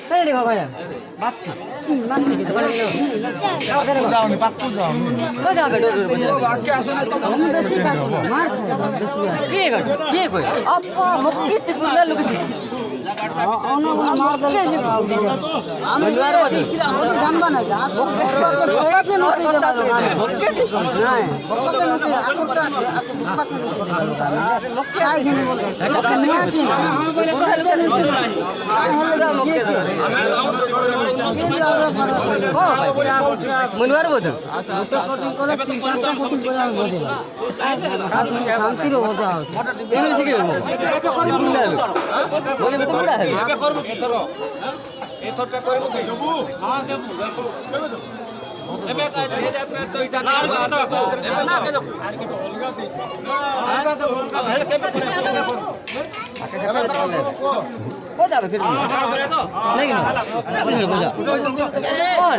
তাই রে বাবা বাচ্চা যাওনি পাক্কু যাওনি তো যাবে বাকি আসলে তো বেশি কাটবো মার খায় বেশি কে কই আপা মুক্তি ত্রিপুরা লুকিছি অনবন মার দে আমি আর বলি আমি জানবা না আপনি নতে যাবেন নাই বকতে নতে আকুরটা মুক্তি আই গনি বলে মুক্তি নিয়া কি পুরা লুকা নিতে মনবার বোঝো শান্তির বোঝা এমনি শিখে এথরটা করব কি হ্যাঁ দেব এবে কাই ভে যাত্রা তো ইটা না না দেব আর কি অলগা সে আগা তো বলকা হেল কেবে हो जावे फिर नहीं ना नहीं बोझा और